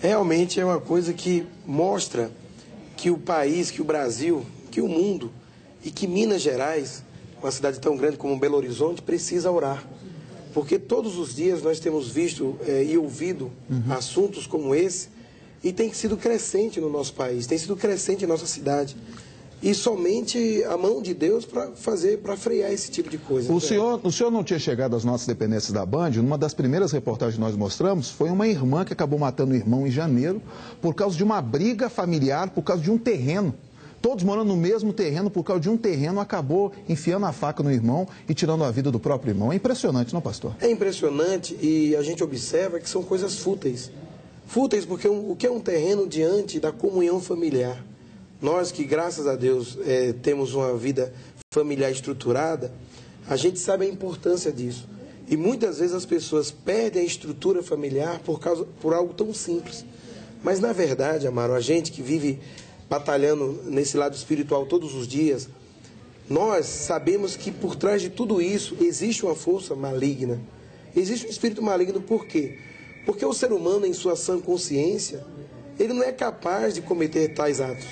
S7: realmente é uma coisa que mostra que o país, que o Brasil, que o mundo e que Minas Gerais, uma cidade tão grande como Belo Horizonte, precisa orar. Porque todos os dias nós temos visto e ouvido assuntos como esse, e tem sido crescente no nosso país, tem sido crescente em nossa cidade. E somente a mão de Deus para frear esse tipo de coisa.
S1: O senhor não tinha chegado às nossas dependências da Band? Numa das primeiras reportagens que nós mostramos, foi uma irmã que acabou matando o irmão em janeiro por causa de uma briga familiar, por causa de um terreno. Todos morando no mesmo terreno, por causa de um terreno, acabou enfiando a faca no irmão e tirando a vida do próprio irmão. É impressionante, não, pastor?
S7: É impressionante e a gente observa que são coisas fúteis. Fúteis porque o que é um terreno diante da comunhão familiar? Nós que, graças a Deus, temos uma vida familiar estruturada, a gente sabe a importância disso. E muitas vezes as pessoas perdem a estrutura familiar por algo tão simples. Mas, na verdade, Amaro, a gente que vive batalhando nesse lado espiritual todos os dias, nós sabemos que por trás de tudo isso existe uma força maligna. Existe um espírito maligno, por quê? Porque o ser humano, em sua sã consciência, ele não é capaz de cometer tais atos.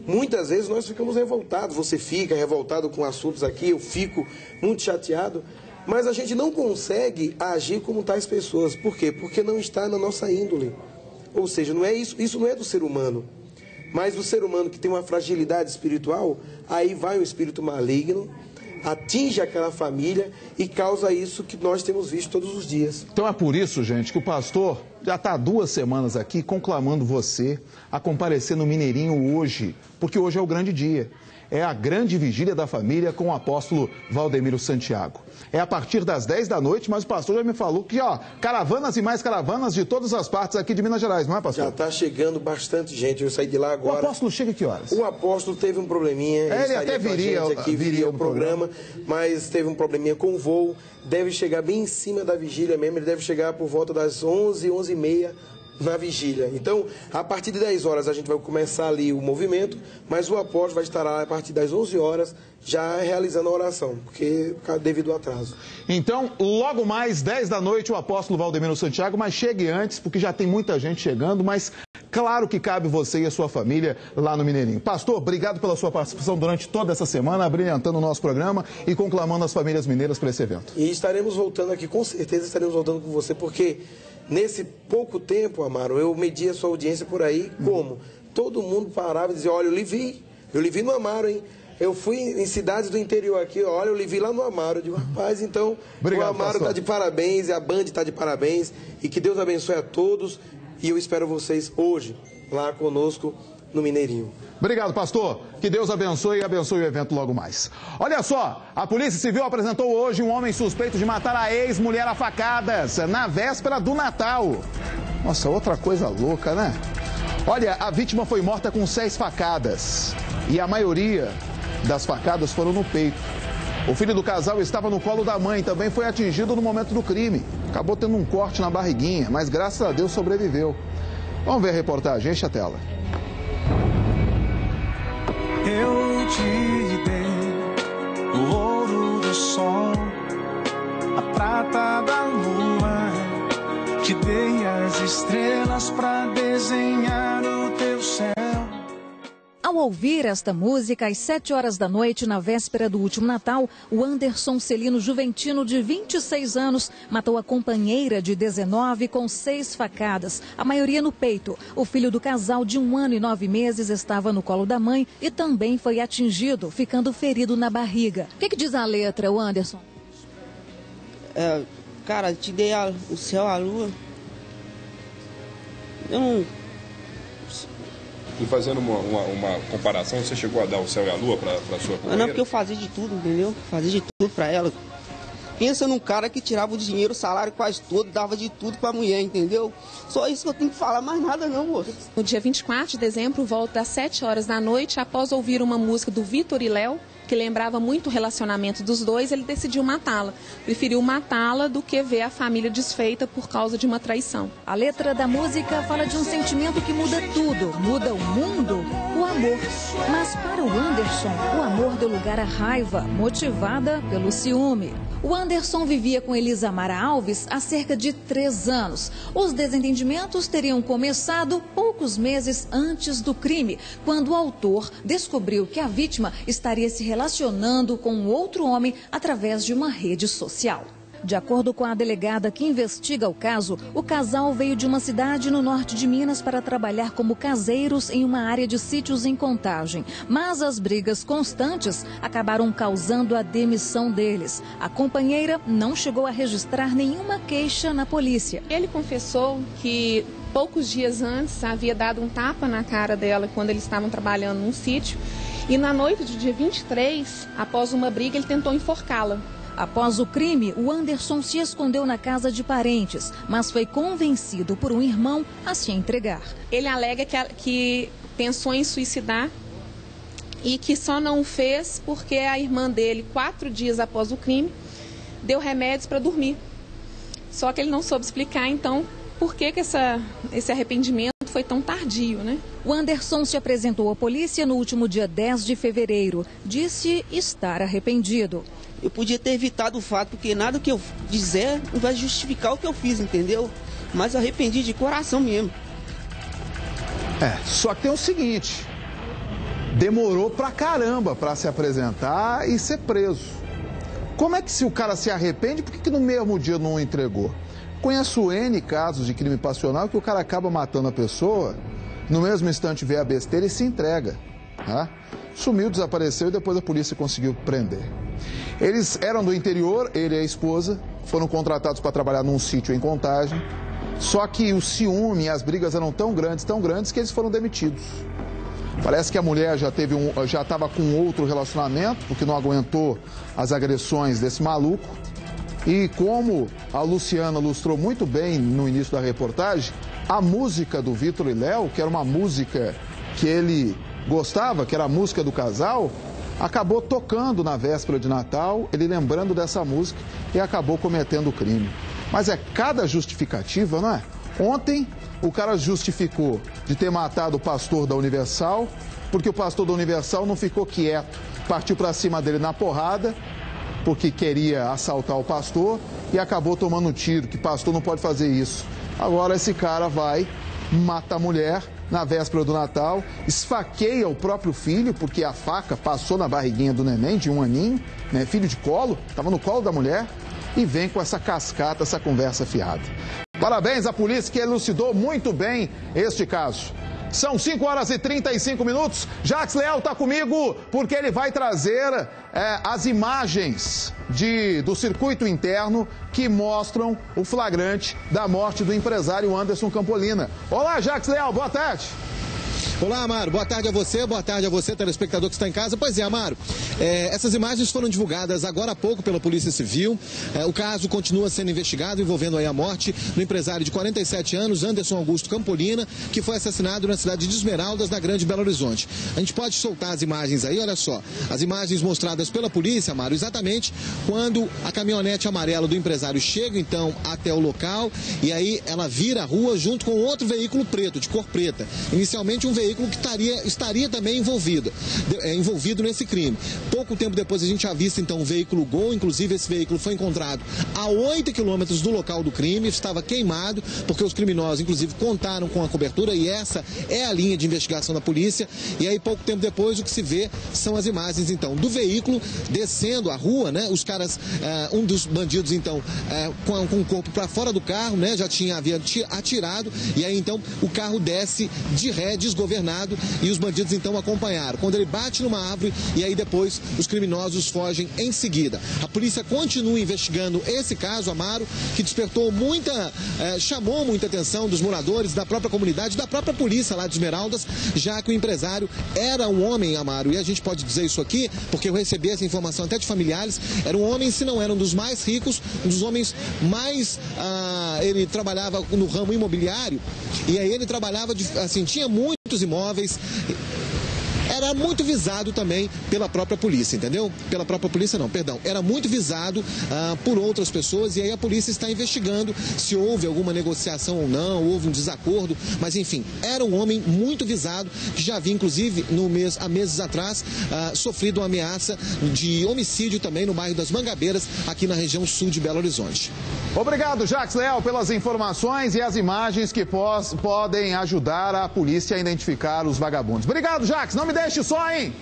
S7: Muitas vezes nós ficamos revoltados, você fica revoltado com assuntos aqui, eu fico muito chateado, mas a gente não consegue agir como tais pessoas. Por quê? Porque não está na nossa índole. Ou seja, não é isso não é do ser humano. Mas o ser humano que tem uma fragilidade espiritual, aí vai o espírito maligno, atinge aquela família e causa isso que nós temos visto todos os dias.
S1: Então é por isso, gente, que o pastor já está há 2 semanas aqui conclamando você a comparecer no Mineirinho hoje, porque hoje é o grande dia. É a grande vigília da família com o apóstolo Valdemiro Santiago. É a partir das 10 da noite, mas o pastor já me falou que, caravanas e mais caravanas de todas as partes aqui de Minas Gerais, não é, pastor?
S7: Já está chegando bastante gente, eu saí de lá agora.
S1: O apóstolo chega que horas?
S7: O apóstolo teve um probleminha,
S1: ele até viria
S7: ao programa, mas teve um probleminha com o voo, deve chegar bem em cima da vigília mesmo, ele deve chegar por volta das 11, 11h30, na vigília. Então, a partir de 10 horas a gente vai começar ali o movimento, mas o apóstolo vai estar lá a partir das 11 horas já realizando a oração, porque devido ao atraso.
S1: Então, logo mais, 10 da noite, o apóstolo Valdemiro Santiago, mas chegue antes, porque já tem muita gente chegando, mas claro que cabe você e a sua família lá no Mineirinho. Pastor, obrigado pela sua participação durante toda essa semana, brilhantando o nosso programa e conclamando as famílias mineiras para esse evento.
S7: E estaremos voltando aqui, com certeza estaremos voltando com você, porque nesse pouco tempo, Amaro, eu medi a sua audiência por aí, como? Todo mundo parava e dizia, olha, eu lhe vi no Amaro, hein? Eu fui em cidades do interior aqui, olha, eu lhe vi lá no Amaro. Eu digo, rapaz, então obrigado, o Amaro está de parabéns, e a Band está de parabéns, e que Deus abençoe a todos, e eu espero vocês hoje, lá conosco no Mineirinho.
S1: Obrigado, pastor. Que Deus abençoe e abençoe o evento logo mais. Olha só, a Polícia Civil apresentou hoje um homem suspeito de matar a ex-mulher a facadas na véspera do Natal. Nossa, outra coisa louca, né? Olha, a vítima foi morta com 6 facadas e a maioria das facadas foram no peito. O filho do casal estava no colo da mãe, também foi atingido no momento do crime. Acabou tendo um corte na barriguinha, mas graças a Deus sobreviveu. Vamos ver a reportagem, enche a tela.
S8: Eu te dei o ouro do sol, a prata da lua, te dei as estrelas pra desenhar o teu céu.
S9: Ao ouvir esta música, às 7 horas da noite, na véspera do último Natal, o Anderson Celino Juventino, de 26 anos, matou a companheira de 19 com 6 facadas, a maioria no peito. O filho do casal, de 1 ano e 9 meses, estava no colo da mãe e também foi atingido, ficando ferido na barriga. O que diz a letra, o Anderson?
S24: Cara, te dei o céu, a lua. Eu não...
S6: E fazendo uma comparação, você chegou a dar o céu e a lua para sua companheira?
S11: Não, porque eu fazia de tudo, entendeu? Fazia de tudo para ela. Pensa num cara que tirava o dinheiro, o salário quase todo, dava de tudo para a mulher, entendeu? Só isso que eu tenho que falar, mais nada não, moço.
S13: No dia 24 de dezembro, volta às 7 horas da noite, após ouvir uma música do Vitor e Léo, que lembrava muito o relacionamento dos dois, ele decidiu matá-la. Preferiu matá-la do que ver a família desfeita por causa de uma traição.
S9: A letra da música fala de um sentimento que muda tudo, muda o mundo, o amor. Mas para o Anderson, o amor deu lugar à raiva, motivada pelo ciúme. O Anderson vivia com Elisamara Alves há cerca de 3 anos. Os desentendimentos teriam começado poucos meses antes do crime, quando o autor descobriu que a vítima estaria se relacionando com outro homem através de uma rede social. De acordo com a delegada que investiga o caso, o casal veio de uma cidade no norte de Minas para trabalhar como caseiros em uma área de sítios em Contagem. Mas as brigas constantes acabaram causando a demissão deles. A companheira não chegou a registrar nenhuma queixa na polícia.
S13: Ele confessou que poucos dias antes havia dado um tapa na cara dela quando eles estavam trabalhando num sítio. E na noite do dia 23, após uma briga, ele tentou enforcá-la.
S9: Após o crime, o Anderson se escondeu na casa de parentes, mas foi convencido por um irmão a se entregar.
S13: Ele alega que pensou em suicidar e que só não o fez porque a irmã dele, 4 dias após o crime, deu remédios para dormir. Só que ele não soube explicar, então, por que esse arrependimento foi tão tardio, né?
S9: O Anderson se apresentou à polícia no último dia 10 de fevereiro. Disse estar arrependido.
S11: Eu podia ter evitado o fato, porque nada que eu dizer não vai justificar o que eu fiz, entendeu? Mas eu arrependi de coração mesmo.
S1: Só que tem o seguinte, demorou pra caramba pra se apresentar e ser preso. Como é que se o cara se arrepende, por que no mesmo dia não o entregou? Conheço N casos de crime passional que o cara acaba matando a pessoa, no mesmo instante vê a besteira e se entrega. Tá? Sumiu, desapareceu e depois a polícia conseguiu prender. Eles eram do interior, ele e a esposa, foram contratados para trabalhar num sítio em Contagem, só que o ciúme e as brigas eram tão grandes que eles foram demitidos. Parece que a mulher já estava com outro relacionamento, porque não aguentou as agressões desse maluco. E como a Luciana ilustrou muito bem no início da reportagem, a música do Vitor e Léo, que era uma música que ele gostava, que era a música do casal, acabou tocando na véspera de Natal, ele lembrando dessa música e acabou cometendo o crime. Mas é cada justificativa, não é? Ontem, o cara justificou de ter matado o pastor da Universal, porque o pastor da Universal não ficou quieto, partiu para cima dele na porrada, porque queria assaltar o pastor e acabou tomando um tiro, que pastor não pode fazer isso. Agora esse cara vai, mata a mulher na véspera do Natal, esfaqueia o próprio filho, porque a faca passou na barriguinha do neném, de 1 aninho, né, filho de colo, estava no colo da mulher, e vem com essa cascata, essa conversa fiada. Parabéns à polícia que elucidou muito bem este caso. São 5 horas e 35 minutos. Jacques Leal está comigo porque ele vai trazer as imagens do circuito interno que mostram o flagrante da morte do empresário Anderson Campolina. Olá, Jacques Leal, boa tarde.
S24: Olá, Amaro. Boa tarde a você, telespectador que está em casa. Pois é, Amaro, essas imagens foram divulgadas agora há pouco pela Polícia Civil. O caso continua sendo investigado, envolvendo aí a morte do empresário de 47 anos, Anderson Augusto Campolina, que foi assassinado na cidade de Esmeraldas, na Grande Belo Horizonte. A gente pode soltar as imagens aí, olha só. As imagens mostradas pela polícia, Amaro, exatamente quando a caminhonete amarela do empresário chega, então, até o local, e aí ela vira a rua junto com outro veículo preto, de cor preta. Inicialmente um veículo que estaria também envolvido nesse crime. Pouco tempo depois a gente avista então um veículo Gol, inclusive esse veículo foi encontrado a 8 quilômetros do local do crime, estava queimado, porque os criminosos inclusive contaram com a cobertura e essa é a linha de investigação da polícia. E aí pouco tempo depois o que se vê são as imagens então do veículo descendo a rua, né? Os caras, um dos bandidos então com o corpo para fora do carro, né? Havia atirado e aí então o carro desce de ré, desgovernado governado e os bandidos então acompanharam. Quando ele bate numa árvore e aí depois os criminosos fogem em seguida. A polícia continua investigando esse caso, Amaro, que despertou chamou muita atenção dos moradores, da própria comunidade, da própria polícia lá de Esmeraldas, já que o empresário era um homem, Amaro, e a gente pode dizer isso aqui, porque eu recebi essa informação até de familiares, era um homem, se não era um dos mais ricos, um dos homens mais... ele trabalhava no ramo imobiliário, e aí ele trabalhava, tinha muitos imóveis... Era muito visado também pela própria polícia, entendeu? Pela própria polícia não, perdão. Era muito visado por outras pessoas e aí a polícia está investigando se houve alguma negociação ou não, houve um desacordo, mas enfim, era um homem muito visado que já havia, inclusive, há meses atrás, sofrido uma ameaça de homicídio também no bairro das Mangabeiras, aqui na região sul de Belo Horizonte.
S1: Obrigado, Jacques Leal, pelas informações e as imagens que podem ajudar a polícia a identificar os vagabundos. Obrigado, Jacques. Não me deixe só, hein?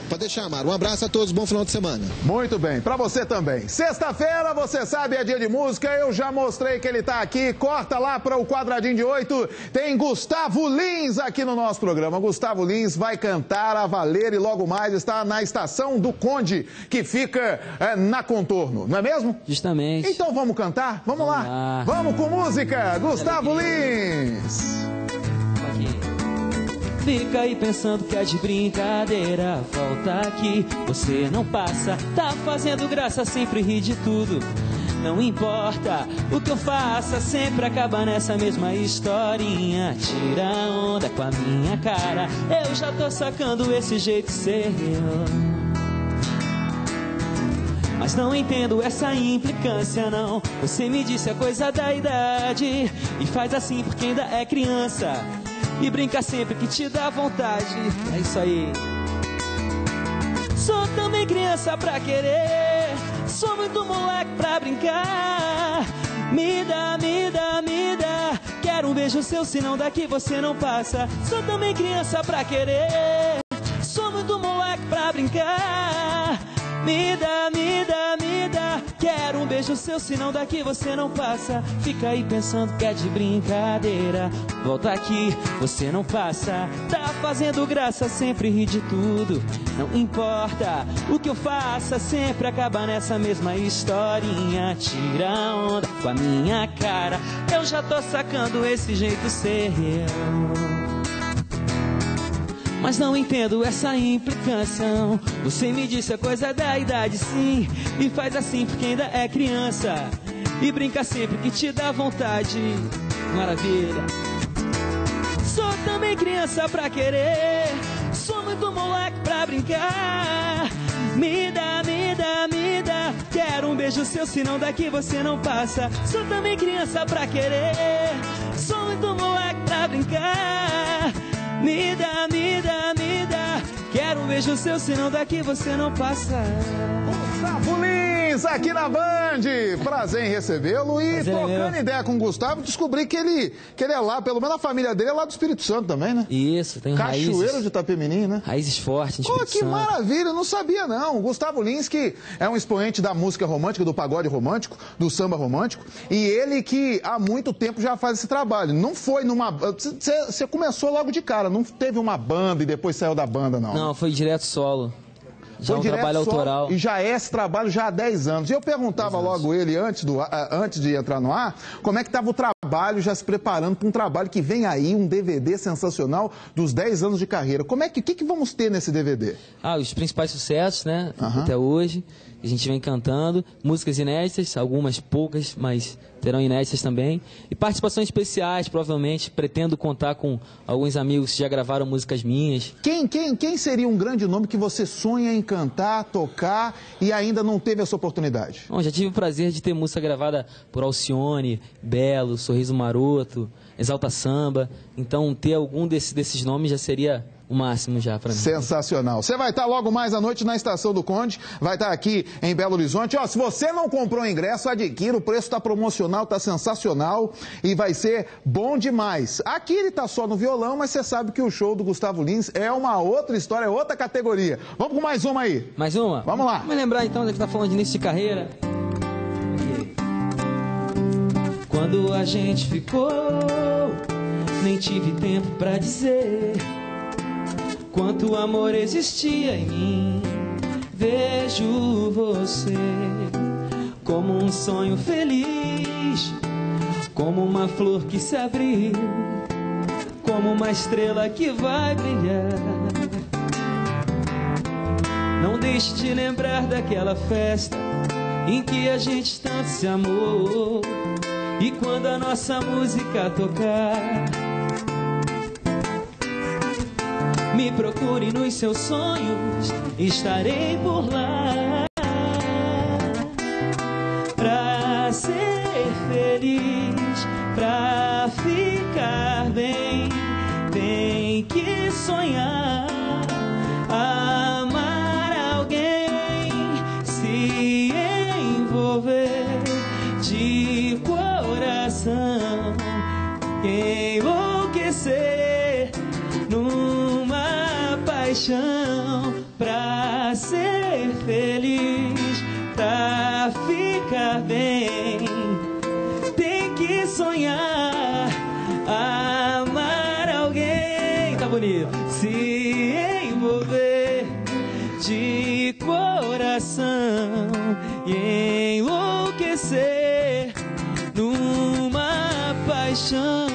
S24: Pode deixar, Amaro. Um abraço a todos, bom final de semana.
S1: Muito bem, pra você também. Sexta-feira, você sabe, é dia de música, eu já mostrei que ele tá aqui, corta lá para o quadradinho de 8, tem Gustavo Lins aqui no nosso programa. Gustavo Lins vai cantar a valer e logo mais está na estação do Conde, que fica na Contorno, não é mesmo?
S23: Justamente.
S1: Então vamos cantar? Vamos lá. Vamos com música, Gustavo Lins.
S23: Fica aí pensando que é de brincadeira, volta aqui, você não passa, tá fazendo graça, sempre ri de tudo. Não importa o que eu faça, sempre acaba nessa mesma historinha. Tira a onda com a minha cara, eu já tô sacando esse jeito seu. Mas não entendo essa implicância não, você me disse a coisa da idade e faz assim porque ainda é criança. E brinca sempre que te dá vontade. É isso aí. Sou também criança pra querer, sou muito moleque pra brincar. Me dá, me dá, me dá. Quero um beijo seu, senão daqui você não passa. Sou também criança pra querer, sou muito moleque pra brincar. Me dá, me dá, me dá. Quero um beijo seu, senão daqui você não passa. Fica aí pensando que é de brincadeira, volta aqui, você não passa. Tá fazendo graça, sempre ri de tudo. Não importa o que eu faça, sempre acaba nessa mesma historinha. Tira a onda com a minha cara, eu já tô sacando esse jeito seu. Mas não entendo essa implicância. Você me disse a coisa da idade, sim, e faz assim porque ainda é criança. E brinca sempre que te dá vontade. Maravilha. Sou também criança pra querer, sou muito moleque pra brincar. Me dá, me dá, me dá. Quero um beijo seu, senão daqui você não passa. Sou também criança pra querer, sou muito moleque pra brincar. Me dá, me dá, me dá. Quero um beijo seu, senão daqui você não passa.
S1: Gustavo Lins, aqui na Band. Prazer em recebê-lo. E trocando ideia com o Gustavo, descobri que ele é lá, pelo menos a família dele é lá do Espírito Santo também, né?
S23: Isso, tem raízes.
S1: Cachoeiro de Itapemirim, né?
S23: Raízes fortes,
S1: Pô, que maravilha, não sabia não. O Gustavo Lins, que é um expoente da música romântica, do pagode romântico, do samba romântico, e ele que há muito tempo já faz esse trabalho. Não foi numa... Você começou logo de cara, não teve uma banda e depois saiu da banda, não.
S23: Não, foi direto solo. Já um trabalho autoral.
S1: E já é esse trabalho já há 10 anos. E eu perguntava logo ele, antes de entrar no ar, como é que estava o trabalho, já se preparando para um trabalho que vem aí, um DVD sensacional dos 10 anos de carreira. O que vamos ter nesse DVD?
S23: Os principais sucessos, né? Até hoje. A gente vem cantando músicas inéditas, algumas poucas, mas terão inéditas também. E participações especiais, provavelmente. Pretendo contar com alguns amigos que já gravaram músicas minhas.
S1: Quem seria um grande nome que você sonha em cantar, tocar e ainda não teve essa oportunidade?
S23: Bom, já tive o prazer de ter música gravada por Alcione, Belo, Sorriso Maroto, Exalta Samba. Então, ter algum desses nomes já seria o máximo já para mim.
S1: Sensacional. Você vai estar logo mais à noite na Estação do Conde, vai estar aqui em Belo Horizonte. Ó, se você não comprou o ingresso, adquira, o preço está promocional, está sensacional e vai ser bom demais. Aqui ele está só no violão, mas você sabe que o show do Gustavo Lins é uma outra história, é outra categoria. Vamos com mais uma aí.
S23: Mais uma?
S1: Vamos lá.
S23: Vamos lembrar então, a gente está falando de início de carreira. Quando a gente ficou, nem tive tempo pra dizer quanto amor existia em mim. Vejo você como um sonho feliz, como uma flor que se abriu, como uma estrela que vai brilhar. Não deixe de lembrar daquela festa em que a gente tanto se amou. E quando a nossa música tocar, me procure nos seus sonhos, estarei por lá. Pra ser feliz, pra ficar bem, tem que sonhar. Amar alguém, se envolver de coração, enlouquecer numa paixão. Pra ser feliz, pra ficar bem, tem que sonhar. Amar alguém, tá bonito, se envolver de coração e enlouquecer numa paixão.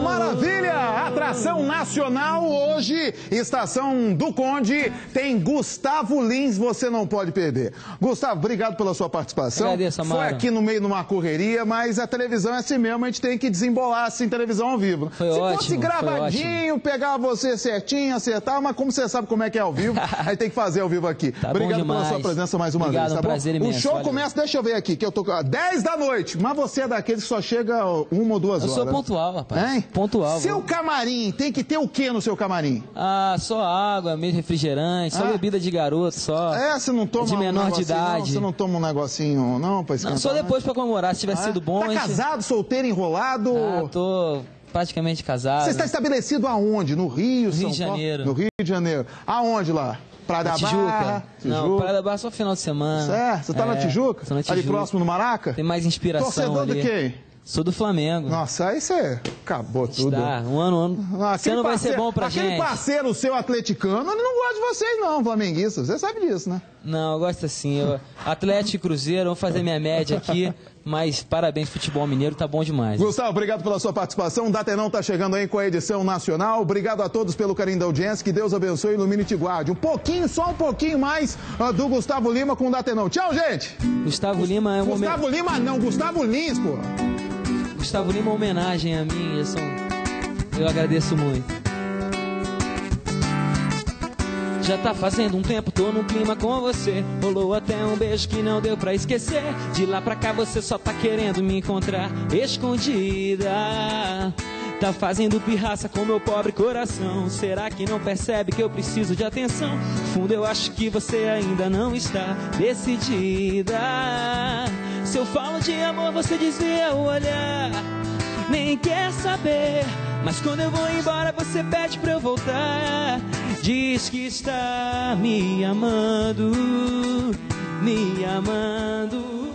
S1: Maravilha! Atração nacional hoje, Estação do Conde, tem Gustavo Lins, você não pode perder. Gustavo, obrigado pela sua participação.
S5: Agradeço, Amaro.
S1: Foi aqui no meio de uma correria, mas a televisão é assim mesmo, a gente tem que desembolar assim, televisão ao vivo.
S5: Foi
S1: Se
S5: ótimo,
S1: fosse gravadinho, pegar você certinho, acertar, mas como você sabe como é que é ao vivo, aí tem que fazer ao vivo aqui.
S5: Tá,
S1: obrigado pela sua presença mais uma
S5: Obrigado,
S1: vez, tá
S5: um
S1: bom?
S5: prazer imenso,
S1: O show
S5: valeu.
S1: começa, deixa eu ver aqui, que eu tô 10 da noite, mas você é daqueles que só chega 1 ou 2 horas.
S5: Eu sou pontual, rapaz.
S1: Hein?
S5: Pontual.
S1: Seu camarim, tem que ter o que no seu camarim?
S5: Ah, só água, meio refrigerante, só bebida de garoto, só.
S1: Você não toma
S5: de menor de idade.
S1: Não, você não toma um negocinho, não, pra esquentar?
S5: Não, só depois pra comemorar, se tivesse sido bom.
S1: Tá casado, solteiro, enrolado?
S5: Tô praticamente casado.
S1: Você está estabelecido aonde? No Rio,
S5: Rio
S1: São
S5: de Janeiro.
S1: Paulo? No Rio de Janeiro. Aonde lá? Praia da Barra?
S5: Não, Praia da Barra só final de semana.
S1: Certo, você tá na Tijuca?
S5: Tô na Tijuca.
S1: Ali próximo no Maraca?
S5: Tem mais inspiração.
S1: Torcedor
S5: ali.
S1: do quê?
S5: Sou do Flamengo.
S1: Nossa, aí você acabou tudo.
S5: Tá, um ano. Você não vai ser bom pra gente.
S1: Aquele parceiro seu atleticano, ele não gosta de vocês não, flamenguista. Você sabe disso, né?
S5: Não, eu gosto assim. Atlético e Cruzeiro, vamos fazer minha média aqui. Mas parabéns, futebol mineiro, tá bom demais.
S1: Gustavo, obrigado pela sua participação. O Datenão tá chegando aí com a edição nacional. Obrigado a todos pelo carinho da audiência. Que Deus abençoe e ilumine e te guarde. Só um pouquinho mais do Gustavo Lima com o Datenão. Tchau, gente!
S5: Gustavo Lima é um
S1: Gustavo Lima não, Gustavo Lins, pô.
S5: Gustavo Lima é uma homenagem a mim, eu agradeço muito. Já tá fazendo um tempo, tô num clima com você. Rolou até um beijo que não deu pra esquecer. De lá pra cá você só tá querendo me encontrar escondida. Tá fazendo pirraça com meu pobre coração. Será que não percebe que eu preciso de atenção? No fundo eu acho que você ainda não está decidida. Se eu falo de amor você desvia o olhar, nem quer saber. Mas quando eu vou embora você pede pra eu voltar. Diz que está me amando, me amando.